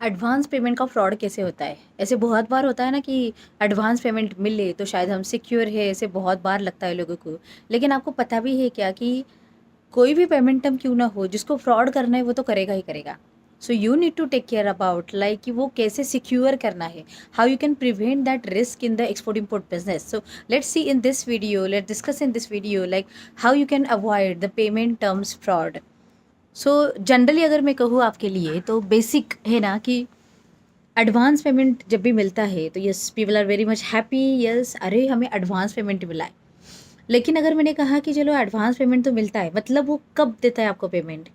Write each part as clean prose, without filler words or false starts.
Advance payment का fraud कैसे होता है? ऐसे बहुत बार होता है ना कि एडवांस पेमेंट मिले तो शायद हम सिक्योर है, ऐसे बहुत बार लगता है लोगों को। लेकिन आपको पता भी है क्या कि कोई भी पेमेंट हम क्यों ना हो, जिसको फ्रॉड करना है वो तो करेगा ही करेगा। So you need to take care about like कि वो कैसे सिक्योर करना है, how you can prevent that risk in the export import business. So let's see in this video, let discuss in this video like how you can avoid the payment terms fraud. So generally अगर मैं कहूँ आपके लिए तो basic है ना कि advance payment जब भी मिलता है तो yes people are very much happy, yes अरे हमें एडवांस पेमेंट मिला है। लेकिन अगर मैंने कहा कि चलो एडवांस पेमेंट तो मिलता है, मतलब वो कब देता है आपको पेमेंट,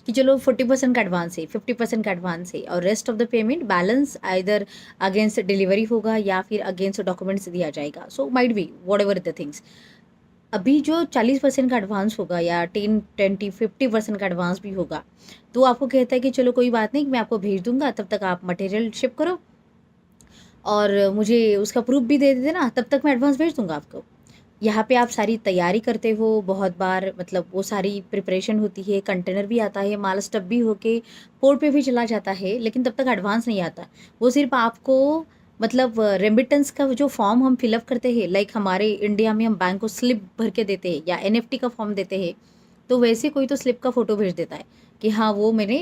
कि चलो 40% का एडवांस है, 50% का एडवांस है और rest of the payment balance either against delivery होगा या फिर अगेंस्ट डॉक्यूमेंट्स दिया जाएगा। So might be what ever the things. अभी जो 40% का एडवांस होगा या 10, 20, 50% का एडवांस भी होगा, तो आपको कहता है कि चलो कोई बात नहीं, मैं आपको भेज दूंगा, तब तक आप मटेरियल शिप करो और मुझे उसका प्रूफ भी दे देना, तब तक मैं एडवांस भेज दूंगा आपको। यहाँ पे आप सारी तैयारी करते हो, बहुत बार मतलब वो सारी प्रिपरेशन होती है, कंटेनर भी आता है, माल स्टब भी होके पोर्ट पे भी चला जाता है, लेकिन तब तक एडवांस नहीं आता। वो सिर्फ आपको मतलब रेमिटेंस का जो फॉर्म हम फिलअप करते हैं, लाइक हमारे इंडिया में हम बैंक को स्लिप भर के देते हैं या एनएफटी का फॉर्म देते हैं, तो वैसे कोई तो स्लिप का फ़ोटो भेज देता है कि हाँ वो मैंने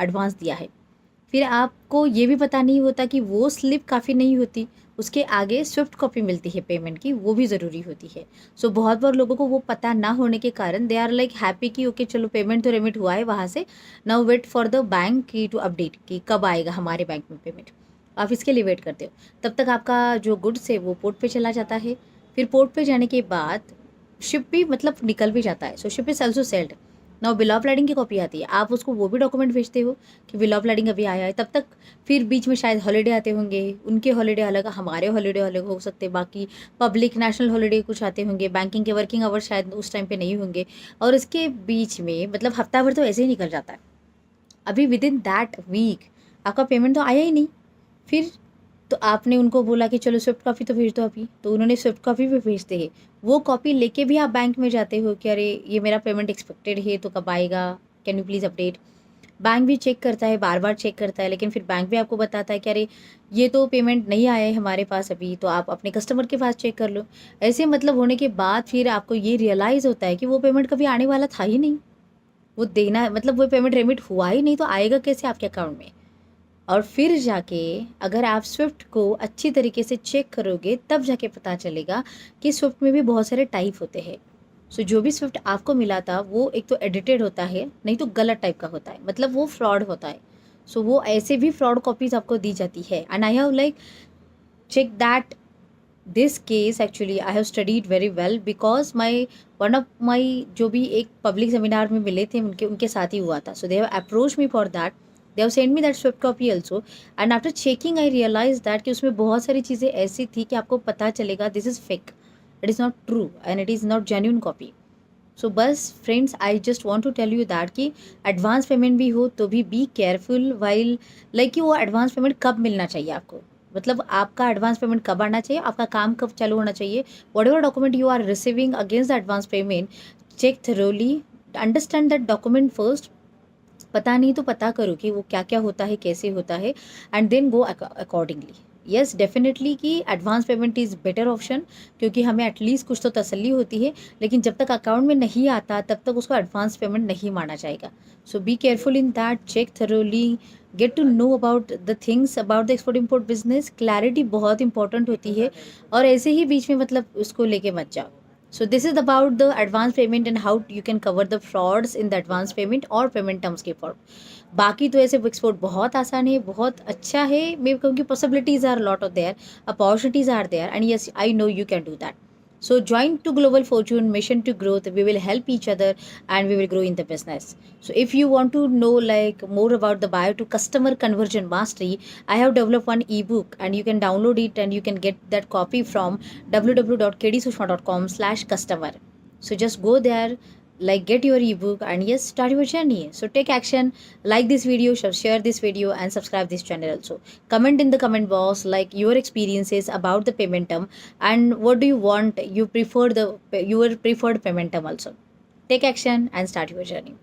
एडवांस दिया है। फिर आपको ये भी पता नहीं होता कि वो स्लिप काफ़ी नहीं होती, उसके आगे स्विफ्ट कॉपी मिलती है पेमेंट की, वो भी ज़रूरी होती है। सो बहुत बार लोगों को वो पता ना होने के कारण दे आर लाइक हैप्पी कि ओके चलो पेमेंट तो रेमिट हुआ है वहाँ से, now wait for the bank की टू अपडेट कि कब आएगा हमारे बैंक में पेमेंट। आप इसके लिए वेट करते हो, तब तक आपका जो गुड्स है वो पोर्ट पे चला जाता है। फिर पोर्ट पे जाने के बाद शिप भी मतलब निकल भी जाता है, so ship is also sailed. Now bill of lading की कॉपी आती है, आप उसको वो भी डॉक्यूमेंट भेजते हो कि बिल ऑफ लाइडिंग अभी आया है, तब तक फिर बीच में शायद हॉलीडे आते होंगे, उनके हॉलीडे अलग, हमारे हॉलीडे अलग हो सकते हैं, बाकी पब्लिक नेशनल हॉलीडे कुछ आते होंगे, बैंकिंग के वर्किंग आवर्स शायद उस टाइम पे नहीं होंगे, और इसके बीच में मतलब हफ्ता भर तो ऐसे ही निकल जाता है। अभी विद इन दैट वीक आपका पेमेंट तो आया ही नहीं। फिर तो आपने उनको बोला कि चलो स्विफ्ट कॉपी तो भेज दो अभी, तो उन्होंने स्विफ्ट कॉपी भी भेजते हैं। वो कॉपी लेके भी आप बैंक में जाते हो कि अरे ये मेरा पेमेंट एक्सपेक्टेड है तो कब आएगा, can you please update. Bank भी चेक करता है, बार बार चेक करता है, लेकिन फिर बैंक भी आपको बताता है कि अरे ये तो पेमेंट नहीं आया है हमारे पास अभी, तो आप अपने कस्टमर के पास चेक कर लो। ऐसे मतलब होने के बाद फिर आपको ये रियलाइज़ होता है कि वो पेमेंट कभी आने वाला था ही नहीं। वो देना मतलब वो पेमेंट रेमिट हुआ ही नहीं, तो आएगा कैसे आपके अकाउंट में। और फिर जाके अगर आप स्विफ्ट को अच्छी तरीके से चेक करोगे तब जाके पता चलेगा कि स्विफ्ट में भी बहुत सारे टाइप होते हैं। सो जो भी स्विफ्ट आपको मिला था वो एक तो एडिटेड होता है, नहीं तो गलत टाइप का होता है, मतलब वो फ्रॉड होता है। सो वो ऐसे भी फ्रॉड कॉपीज आपको दी जाती है, and I have like check that this case actually I have studied very well because my one of my जो भी एक पब्लिक सेमिनार में मिले थे उनके उनके साथ ही हुआ था। So they have approach me for that, they have send me that SWIFT copy also, and after checking I realize that कि उसमें बहुत सारी चीज़ें ऐसी थी कि आपको पता चलेगा this is fake, it is not true and it is not genuine copy. So बस friends I just want to tell you that कि एडवांस पेमेंट भी हो तो भी बी केयरफुल वाइल लाइक कि वो एडवांस पेमेंट कब मिलना चाहिए आपको, मतलब आपका एडवांस पेमेंट कब आना चाहिए, आपका काम कब चालू होना चाहिए। Whatever document you are receiving against the advance payment, check thoroughly, understand that document first. पता नहीं तो पता करो कि वो क्या क्या होता है, कैसे होता है, and then go accordingly. Yes definitely कि advance payment is better option, क्योंकि हमें एटलीस्ट कुछ तो तसल्ली होती है, लेकिन जब तक अकाउंट में नहीं आता तब तक उसको एडवांस पेमेंट नहीं माना जाएगा। So be careful in that, check thoroughly, get to know about the things about the export import business. Clarity बहुत इंपॉर्टेंट होती है, और ऐसे ही बीच में मतलब उसको लेके मत जाओ। So this is about the advance payment and how you can cover the frauds in the advance payment और पेमेंट टर्म्स के फॉर्म। बाकी तो ऐसे एक्सपोर्ट बहुत आसान है, बहुत अच्छा है, मैं कहूँगी possibilities are lot of there, opportunities are there, and yes I know you can do that. So join to Global Fortune mission to growth. We will help each other and we will grow in the business. So if you want to know like more about the bio to customer conversion mastery, I have developed one ebook and you can download it and you can get that copy from www.kdsushma.com/customer. So just go there, like get your ebook and yes, start your journey. So take action, like this video, share this video and subscribe this channel also. Comment in the comment box like your experiences about the payment term and what do you want, you prefer the your preferred payment term also. Take action and start your journey.